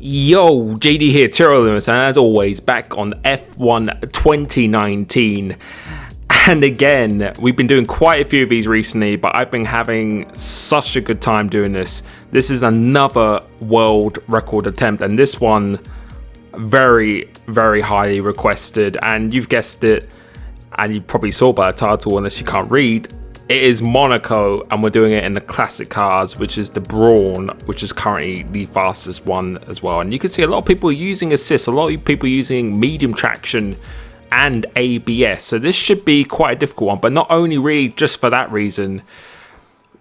Yo, JD here, Limitless, and as always, back on F1 2019. And again, we've been doing quite a few of these recently, but I've been having such a good time doing this. This is another world record attempt, and this one very, very highly requested. And you've guessed it, and you probably saw by the title, unless you can't read. It is Monaco, and we're doing it in the classic cars, which is the Brawn, which is currently the fastest one as well. And you can see a lot of people using assist, a lot of people using medium traction and ABS. So this should be quite a difficult one, but not only really just for that reason,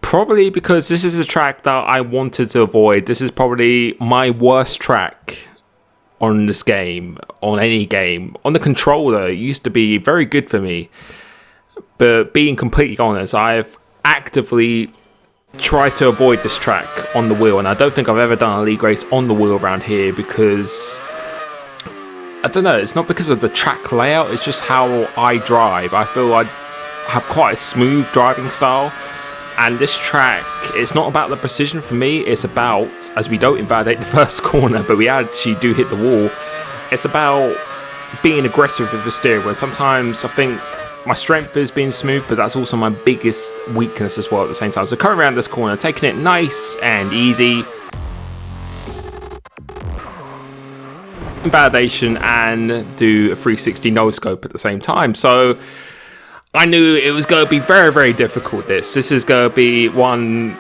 probably because this is a track that I wanted to avoid. This is probably my worst track on this game, on any game. On the controller, it used to be very good for me. But being completely honest, I've actively tried to avoid this track on the wheel, and I don't think I've ever done a league race on the wheel around here because, I don't know, it's not because of the track layout, it's just how I drive. I feel I have quite a smooth driving style, and this track, it's not about the precision for me, it's about, as we don't invalidate the first corner, but we actually do hit the wall, it's about being aggressive with the steering wheel. Sometimes I think my strength is being smooth, but that's also my biggest weakness as well at the same time. So coming around this corner, taking it nice and easy, validation, and do a 360 no scope at the same time. So I knew it was going to be very, very difficult. This is going to be one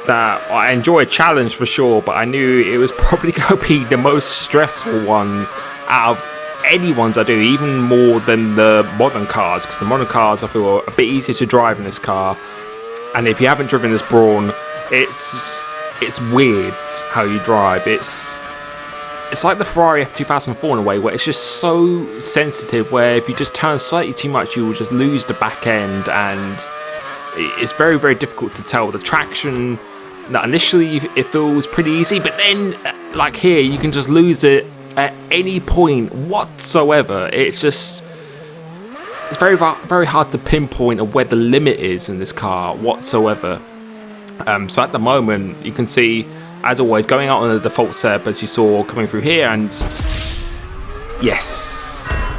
that I enjoy a challenge for sure, but I knew it was probably going to be the most stressful one out of any ones I do, even more than the modern cars, because the modern cars I feel are a bit easier to drive in this car. And if you haven't driven this Brawn, it's weird how you drive. It's like the Ferrari F2004 in a way, where it's just so sensitive, where if you just turn slightly too much, you will just lose the back end, and it's very, very difficult to tell. The traction, initially it feels pretty easy, but then like here, you can just lose it at any point whatsoever. It's very, very hard to pinpoint of where the limit is in this car whatsoever. So at the moment, you can see, as always, going out on the default setup as you saw coming through here, and yes,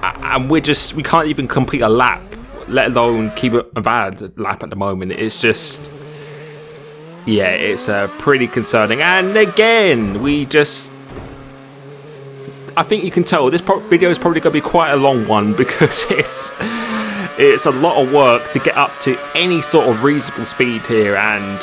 and we can't even complete a lap, let alone keep a valid lap at the moment. It's just, yeah, it's pretty concerning. And again, I think you can tell this video is probably going to be quite a long one, because it's a lot of work to get up to any sort of reasonable speed here. And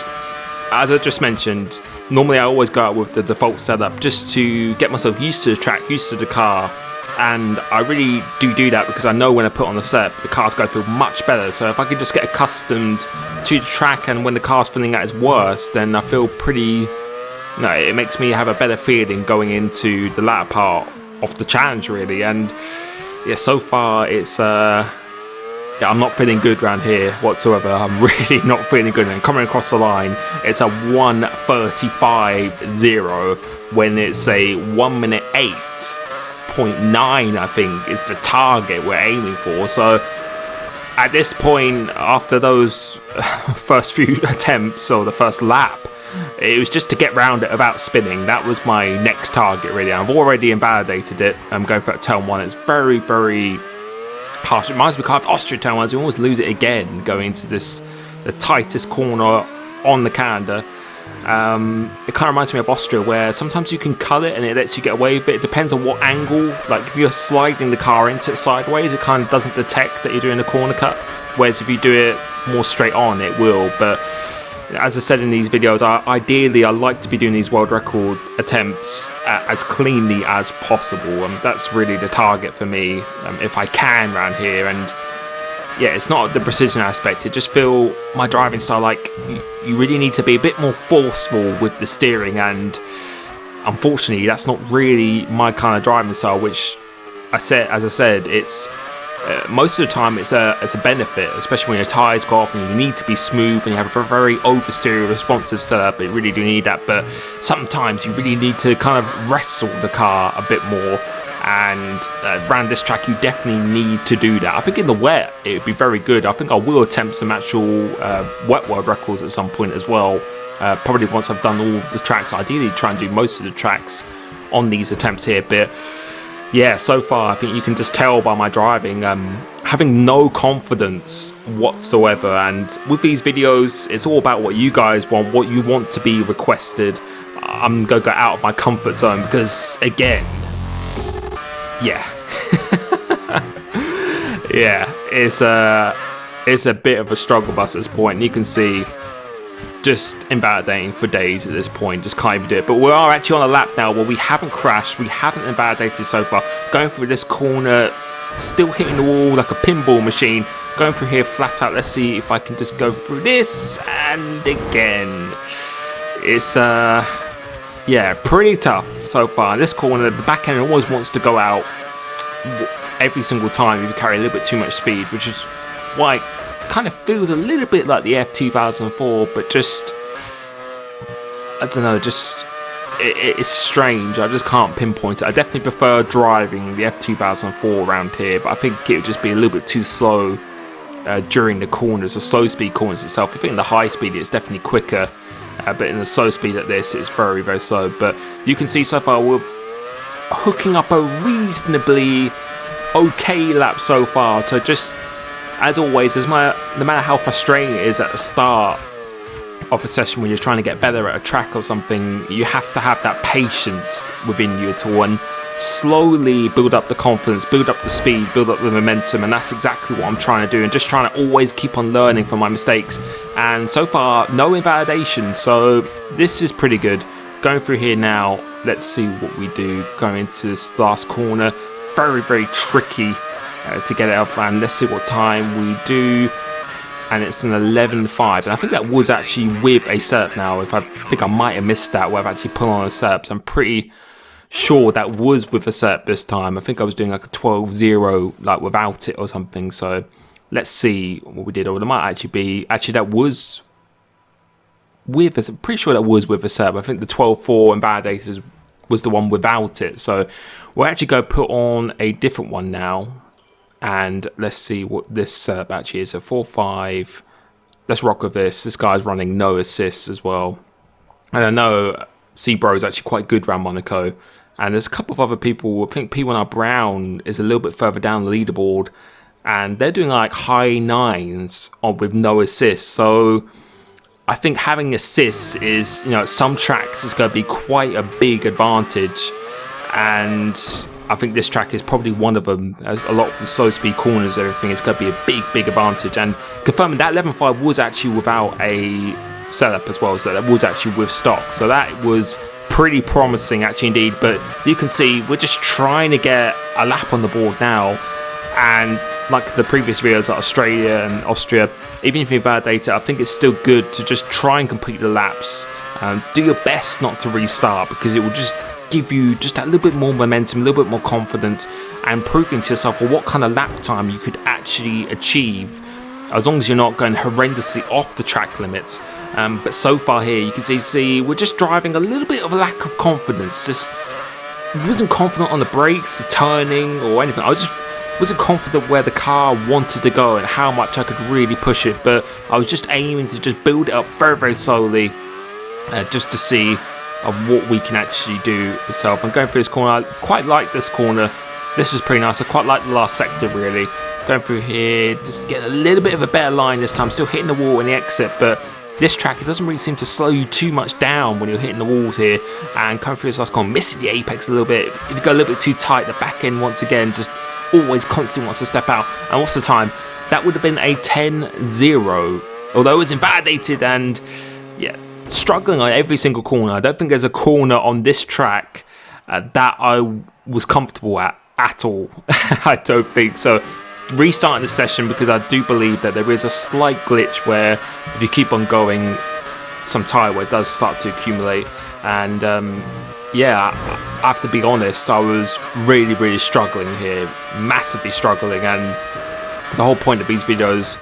as I just mentioned, normally I always go out with the default setup just to get myself used to the track, used to the car, and I really do that because I know when I put on the setup, the car's going to feel much better. So if I can just get accustomed to the track, and when the car's feeling at its worst, then I feel pretty, it makes me have a better feeling going into the latter part of the challenge, really. And yeah, so far it's I'm not feeling good around here whatsoever. I'm really not feeling good. And coming across the line, it's a 1:35.0 when it's a 1 minute 8.9, I think, is the target we're aiming for. So at this point, after those first few attempts, or the first lap, it was just to get round it without spinning. That was my next target, really. I've already invalidated it. I'm going for a turn one. It's very, very harsh. It reminds me kind of Austria turn ones. You always lose it again going into the tightest corner on the calendar. It kind of reminds me of Austria, where sometimes you can cut it and it lets you get away with it. It depends on what angle. Like if you're sliding the car into it sideways, it kind of doesn't detect that you're doing a corner cut. Whereas if you do it more straight on, it will. But as I said in these videos, ideally I like to be doing these world record attempts as cleanly as possible, and that's really the target for me, if I can, around here. And yeah, it's not the precision aspect, it just feel my driving style, like you really need to be a bit more forceful with the steering, and unfortunately that's not really my kind of driving style, which as I said, it's most of the time it's a benefit, especially when your tyres go off and you need to be smooth and you have a very oversteer responsive setup. You really do need that, but sometimes you really need to kind of wrestle the car a bit more, and around this track you definitely need to do that. I think in the wet it would be very good. I think I will attempt some actual wet world records at some point as well, Probably once I've done all the tracks, ideally try and do most of the tracks on these attempts here. But yeah, so far I think you can just tell by my driving, having no confidence whatsoever. And with these videos, it's all about what you guys want, what you want to be requested. I'm gonna go out of my comfort zone because, again, yeah, yeah, it's a bit of a struggle bus at this point. And you can see, just invalidating for days at this point, just can't even do it. But we are actually on a lap now where we haven't crashed, we haven't invalidated so far. Going through this corner, still hitting the wall like a pinball machine. Going through here flat out. Let's see if I can just go through this. And again, it's yeah, pretty tough so far. This corner, the back end always wants to go out every single time if you carry a little bit too much speed, which is why it kind of feels a little bit like the F2004, but just, I don't know, just it's strange. I just can't pinpoint it. I definitely prefer driving the F2004 around here, but I think it would just be a little bit too slow during the corners, or slow speed corners itself. I think in the high speed it's definitely quicker, but in the slow speed like this it's very, very slow. But you can see so far we're hooking up a reasonably okay lap so far. So just, as always, no matter how frustrating it is at the start of a session when you're trying to get better at a track or something, you have to have that patience within you to one, slowly build up the confidence, build up the speed, build up the momentum. And that's exactly what I'm trying to do, and just trying to always keep on learning from my mistakes. And so far, no invalidation, so this is pretty good. Going through here now, let's see what we do. Going into this last corner, very, very tricky to get it up, and let's see what time we do. And it's an 11.5, and I think that was actually with a setup now. I think I might have missed that where I've actually put on a setup, so I'm pretty sure that was with a setup this time. I think I was doing like a 12.0 like without it or something. So let's see what we did. Or it might actually be, actually that was with us. I'm pretty sure that was with a setup. I think the 12.4 invalidated was the one without it. So we'll actually go put on a different one now. And let's see what this setup actually is. So 4.5. Let's rock with this. This guy's running no assists as well. And I know C-Bro is actually quite good around Monaco. And there's a couple of other people. I think P1R Brown is a little bit further down the leaderboard. And they're doing like high 9s with no assists. So I think having assists is, you know, at some tracks it's going to be quite a big advantage. And I think this track is probably one of them. As a lot of the slow speed corners and everything, it's going to be a big, big advantage. And confirming that 11.5 was actually without a setup as well, so that was actually with stock. So that was pretty promising actually indeed. But you can see we're just trying to get a lap on the board now. And like the previous videos like Australia and Austria, even if you validate it, I think it's still good to just try and complete the laps. Do your best not to restart, because it will just give you just a little bit more momentum, a little bit more confidence, and proving to yourself, well, what kind of lap time you could actually achieve, as long as you're not going horrendously off the track limits. But so far here, you can see we're just driving a little bit of a lack of confidence. Just wasn't confident on the brakes, the turning, or anything. I just wasn't confident where the car wanted to go and how much I could really push it. But I was just aiming to just build it up very, very slowly, just to see of what we can actually do itself. I'm going through this corner. I quite like this corner. This is pretty nice. I quite like the last sector really. Going through here, just get a little bit of a better line this time. Still hitting the wall in the exit, but this track, it doesn't really seem to slow you too much down when you're hitting the walls here. And coming through this last corner, missing the apex a little bit. If you go a little bit too tight, the back end once again just always constantly wants to step out. And what's the time? That would have been a 10.0, although it was invalidated. And yeah, struggling on every single corner. I don't think there's a corner on this track that I was comfortable at all. I don't think so. Restarting the session, because I do believe that there is a slight glitch where if you keep on going, some tyre wear does start to accumulate. And yeah, I have to be honest, I was really, really struggling here, massively struggling. And the whole point of these videos,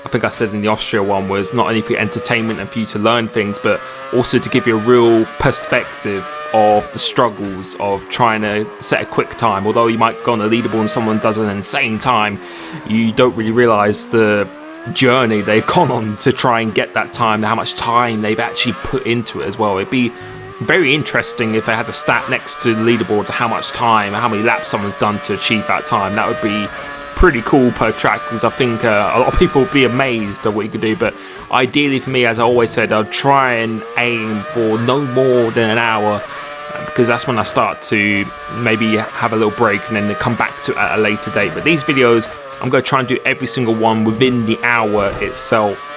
I think I said in the Austria one, was not only for your entertainment and for you to learn things, but also to give you a real perspective of the struggles of trying to set a quick time. Although you might go on a leaderboard and someone does an insane time, you don't really realise the journey they've gone on to try and get that time, how much time they've actually put into it as well. It'd be very interesting if they had a stat next to the leaderboard how much time, how many laps someone's done to achieve that time. That would be pretty cool per track, because I think a lot of people would be amazed at what you could do. But ideally for me, as I always said, I'll try and aim for no more than an hour, because that's when I start to maybe have a little break and then come back to it at a later date. But these videos, I'm going to try and do every single one within the hour itself,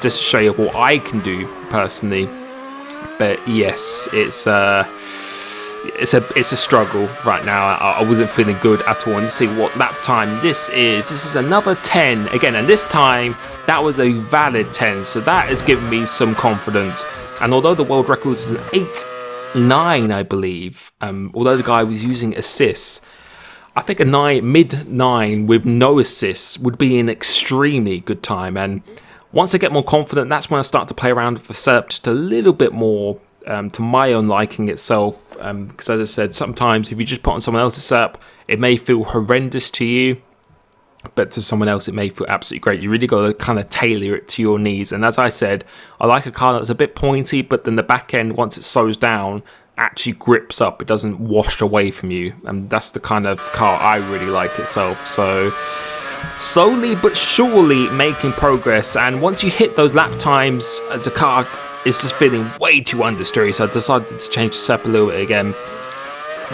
just to show you what I can do personally. But yes, it's a struggle right now. I wasn't feeling good at all. And you see what lap time this is. This is another 10 again, and this time that was a valid 10, so that has given me some confidence. And although the world record is an 8.9, I believe, although the guy was using assists, I think a mid-9 with no assists would be an extremely good time. And once I get more confident, that's when I start to play around with the setup just a little bit more, to my own liking itself. Because as I said, sometimes if you just put on someone else's setup, it may feel horrendous to you, but to someone else it may feel absolutely great. You really got to kind of tailor it to your needs. And as I said, I like a car that's a bit pointy, but then the back end, once it slows down, actually grips up. It doesn't wash away from you, and that's the kind of car I really like itself. So slowly but surely making progress, and once you hit those lap times, as a car is just feeling way too understeery, so I decided to change the setup a little bit again.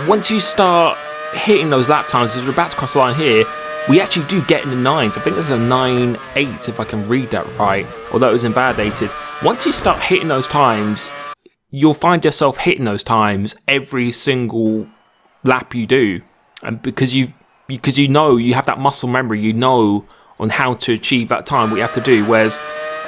Once you start hitting those lap times, as we're about to cross the line here, we actually do get in the 9s. I think there's a 9.8 if I can read that right, although it was invalidated. Once you start hitting those times, you'll find yourself hitting those times every single lap you do, and because you know you have that muscle memory, you know on how to achieve that time, what you have to do. Whereas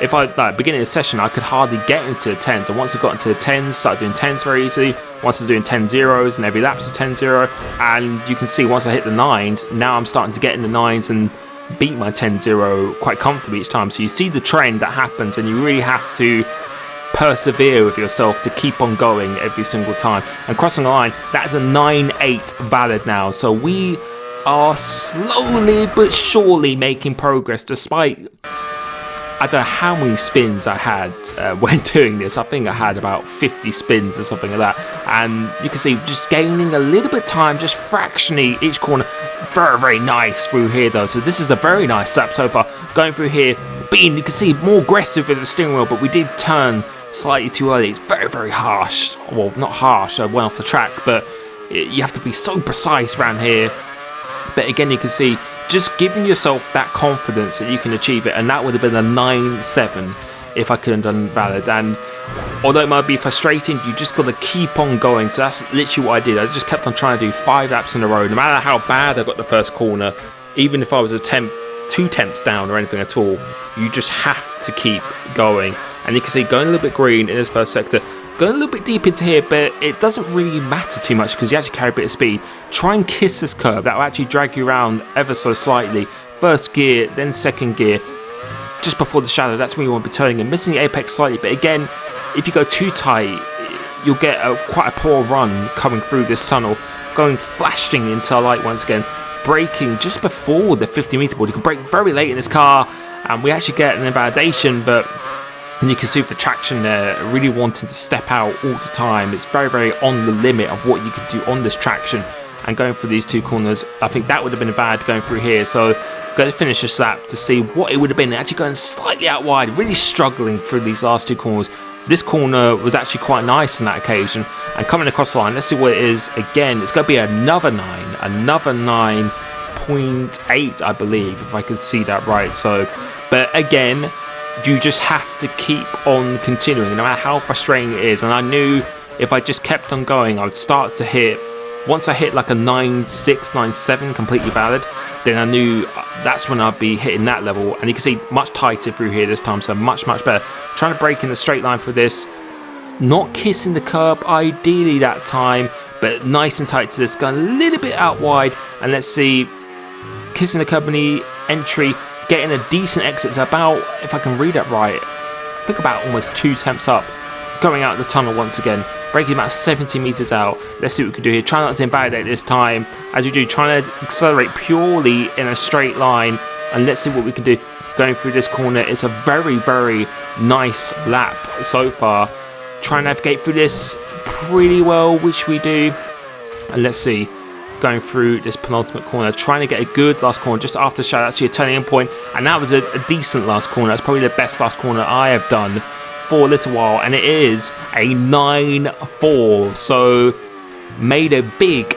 if I, like, beginning of the session, I could hardly get into the 10s, and once I got into the 10s, started doing 10s very easily. Once I was doing 10 zeros, and every lap's a 10-0, and you can see once I hit the 9s, now I'm starting to get in the 9s and beat my 10-0 quite comfortably each time. So you see the trend that happens, and you really have to persevere with yourself to keep on going every single time. And crossing the line, that is a 9.8 valid now. So we are slowly but surely making progress, despite, I don't know how many spins I had when doing this. I think I had about 50 spins or something like that. And you can see just gaining a little bit of time, just fractionally each corner. Very, very nice through here though. So this is a very nice setup so far. Going through here, being, you can see, more aggressive with the steering wheel, but we did turn slightly too early. It's very, very harsh. Well, not harsh, I went off the track, but you have to be so precise around here. But again, you can see, just giving yourself that confidence that you can achieve it, and that would have been a 9.7 if I couldn't have done valid. And although it might be frustrating, you just got to keep on going. So that's literally what I did. I just kept on trying to do 5 laps in a row, no matter how bad I got the first corner. Even if I was 2 tenths down or anything at all, you just have to keep going. And you can see going a little bit green in this first sector, going a little bit deep into here, but it doesn't really matter too much because you actually carry a bit of speed. Try and kiss this curve. That will actually drag you around ever so slightly. First gear, then second gear. Just before the shadow, that's when you want to be turning and missing the apex slightly. But again, if you go too tight, you'll get quite a poor run coming through this tunnel. Going flashing into a light once again. Braking just before the 50-meter board. You can brake very late in this car, and we actually get an invalidation, but you can see with the traction there, really wanting to step out all the time. It's very, very on the limit of what you can do on this traction. And going through these 2 corners, I think that would have been bad going through here. So going to finish this lap to see what it would have been. Actually going slightly out wide, really struggling through these last 2 corners. This corner was actually quite nice on that occasion. And coming across the line, let's see what it is. Again, it's going to be another 9. Another 9.8, I believe, if I could see that right. So, but again, you just have to keep on continuing, no matter how frustrating it is. And I knew if I just kept on going, I would start to hit, once I hit like a 9.6, 9.7 completely valid, then I knew that's when I'd be hitting that level. And you can see much tighter through here this time, so much, much better. Trying to break in the straight line for this, not kissing the curb ideally that time, but nice and tight to this, going a little bit out wide. And let's see, kissing the curb in the entry, getting a decent exit. It's about, if I can read it right, I think about almost 2 attempts up. Going out the tunnel once again, braking about 70 meters out. Let's see what we can do here. Try not to invalidate this time. As you do, trying to accelerate purely in a straight line. And let's see what we can do. going through this corner. It's a very, very nice lap so far. Try and navigate through this pretty well, which we do. And let's see, going through this penultimate corner, trying to get a good last corner just after Shadow. That's your turning in point, and that was a decent last corner. That's probably the best last corner I have done for a little while, and it is a 9.4. So made a big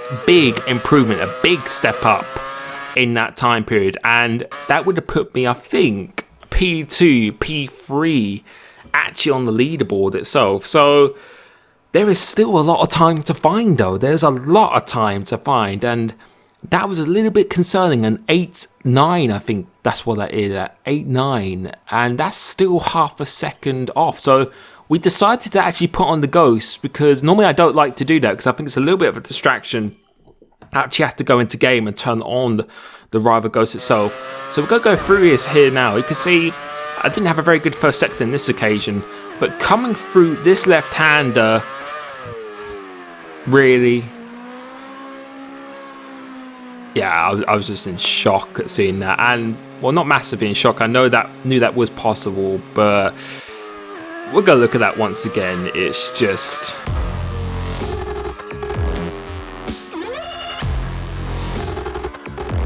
improvement, a big step up in that time period, and that would have put me, I think, P2, P3 actually on the leaderboard itself. So there is still a lot of time to find, though. There's a lot of time to find, and that was a little bit concerning. An 8.9, I think that's what that is, at 8.9, and that's still half a second off. So we decided to actually put on the Ghost, because normally I don't like to do that, because I think it's a little bit of a distraction. I actually have to go into game and turn on the Rival Ghost itself. So we're going to go through this here now. You can see I didn't have a very good first sector in this occasion, but coming through this left-hander, really, yeah, I was just in shock at seeing that, and well, not massively in shock. I knew that was possible, but we're gonna look at that once again. It's just,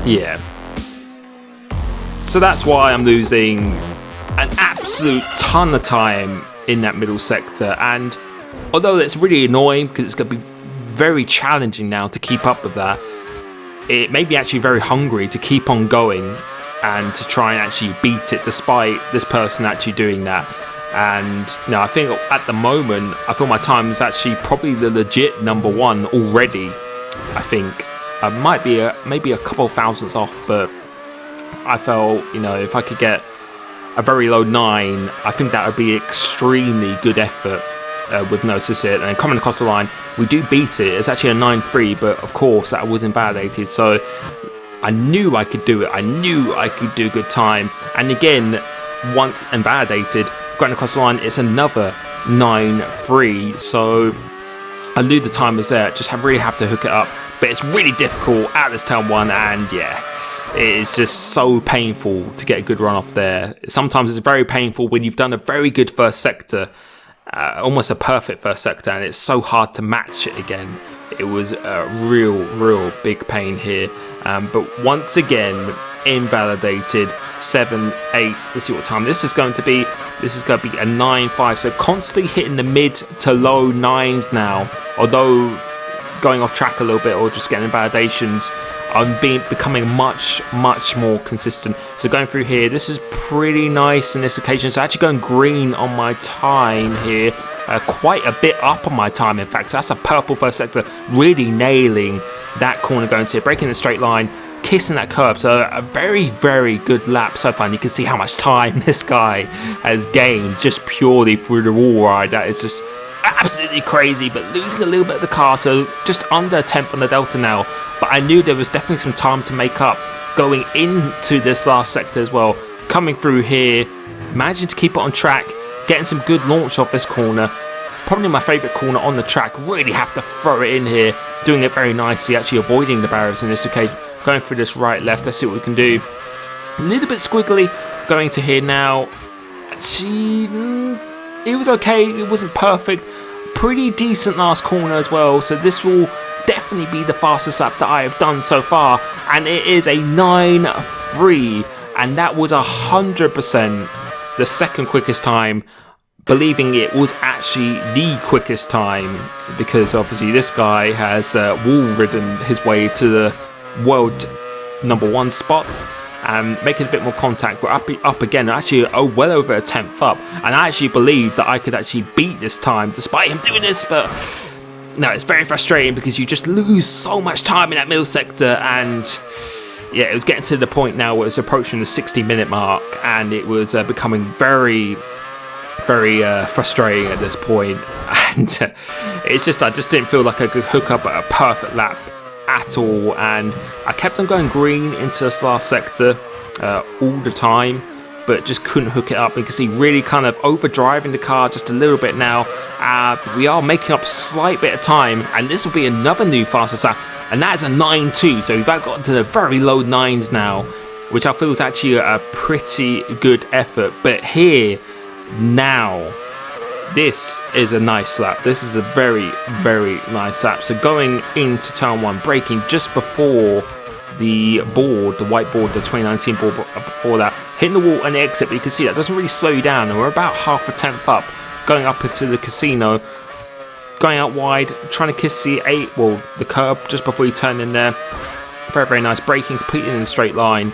yeah. So that's why I'm losing an absolute ton of time in that middle sector, and although it's really annoying because it's going to be very challenging now to keep up with that, it made me actually very hungry to keep on going and to try and actually beat it despite this person actually doing that. And I think at the moment I feel my time is actually probably the legit number one already. I think I might be maybe a couple of thousandths off, but I felt, if I could get a very low 9, I think that would be extremely good effort with no assist here. And coming across the line, we do beat it. It's actually a 9.3, but of course that was invalidated. So I knew I could do it. I knew I could do a good time. And again, once invalidated, going across the line, it's another 9.3. So I knew the time was there. Just really have to hook it up. But it's really difficult at this turn 1, and yeah, it's just so painful to get a good run off there. Sometimes it's very painful when you've done a very good first sector, almost a perfect first sector, and it's so hard to match it again. It was a real big pain here. But once again, invalidated. 7, 8. Let's see what time this is going to be. This is going to be a 9.5. So constantly hitting the mid to low 9s now. Although going off track a little bit or just getting invalidations, I'm becoming much more consistent. So going through here, this is pretty nice in this occasion. So actually going green on my time here, quite a bit up on my time in fact. So that's a purple first sector, really nailing that corner going to it, breaking the straight line, kissing that curb. So a very good lap so far, and you can see how much time this guy has gained just purely through the wall ride. That is just absolutely crazy, but losing a little bit of the car, so just under a 10th on the Delta now. But I knew there was definitely some time to make up going into this last sector as well. Coming through here, managing to keep it on track, getting some good launch off this corner. Probably my favourite corner on the track. Really have to throw it in here, doing it very nicely, actually avoiding the barriers in this occasion. Going through this right, left, let's see what we can do. A little bit squiggly going to here now. It was okay, it wasn't perfect. Pretty decent last corner as well, so this will definitely be the fastest lap that I have done so far, and it is a 9.3, and that was 100% the second quickest time, believing it was actually the quickest time, because obviously this guy has wall-ridden his way to the world #1 spot, and making a bit more contact. We're up again, actually well over a 10th up, and I actually believed that I could actually beat this time despite him doing this, but no, it's very frustrating because you just lose so much time in that middle sector. And yeah, it was getting to the point now where it was approaching the 60-minute mark, and it was becoming very frustrating at this point. And it's just, I just didn't feel like I could hook up a perfect lap at all, and I kept on going green into this last sector all the time, but just couldn't hook it up. You can see really kind of overdriving the car just a little bit now. We are making up a slight bit of time, and this will be another new fastest lap, and that is a 9.2. So we've got to the very low 9s now, which I feel is actually a pretty good effort. But here, now, this is a nice lap. This is a very, very nice lap. So going into turn 1, braking just before the board, the white board, the 2019 board before that, hitting the wall and the exit, but you can see that doesn't really slow you down, and we're about half a tenth up, going up into the casino, going out wide, trying to kiss the the curb just before you turn in there. Very, very nice braking, completely in a straight line,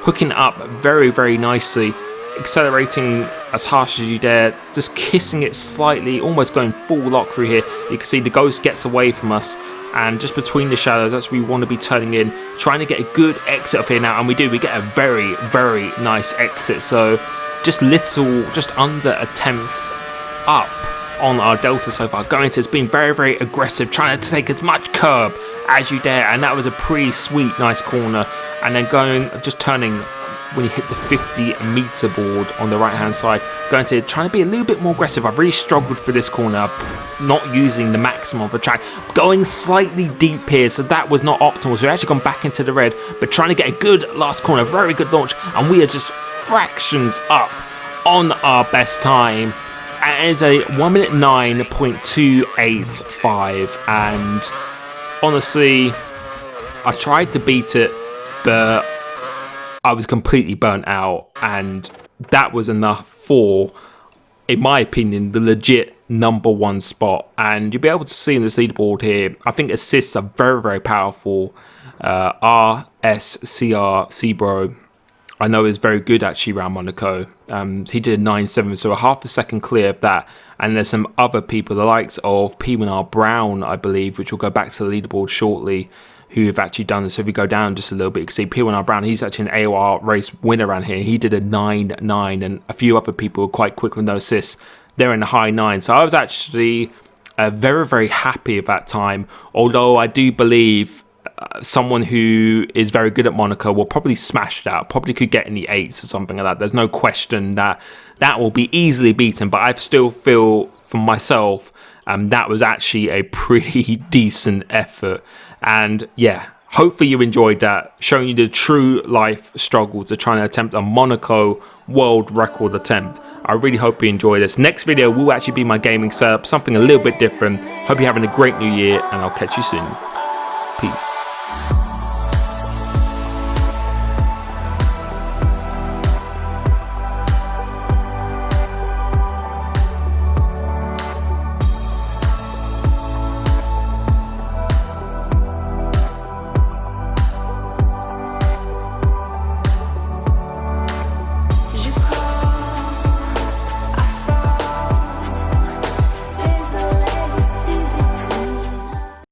hooking up very, very nicely, accelerating as harsh as you dare, just kissing it slightly, almost going full lock through here. You can see the ghost gets away from us, and just between the shadows, that's where we want to be turning in, trying to get a good exit up here now, and we do. We get a very, very nice exit. So just under a tenth up on our delta so far. Going to, it's been very, very aggressive, trying to take as much curb as you dare, and that was a pretty sweet, nice corner. And then just turning when you hit the 50-meter board on the right hand side, trying to be a little bit more aggressive. I've really struggled for this corner, not using the maximum of the track, going slightly deep here, so that was not optimal. So we've actually gone back into the red, but trying to get a good last corner, very good launch, and we are just fractions up on our best time. And it's a 1 minute 9.285, and honestly, I tried to beat it, but I was completely burnt out, and that was enough for, in my opinion, the legit #1 spot. And you'll be able to see in this leaderboard here, I think assists are very, very powerful. RSCR Cbro, I know, is very good actually around Monaco. He did a 9.7, so a half a second clear of that. And there's some other people, the likes of P1R Brown, I believe, which will go back to the leaderboard shortly, who have actually done this. So if we go down just a little bit, you can see P1R Brown, he's actually an AOR race winner around here. He did a 9.9, and a few other people were quite quick with no assists. They're in the high 9. So I was actually very, very happy at that time, although I do believe someone who is very good at Monaco will probably smash it out, probably could get in the 8s or something like that. There's no question that that will be easily beaten, but I still feel for myself that was actually a pretty decent effort. And yeah, hopefully you enjoyed that, showing you the true life struggles of trying to attempt a Monaco world record attempt. I really hope you enjoy this. Next video will actually be my gaming setup, something a little bit different. Hope you're having a great new year, and I'll catch you soon. Peace.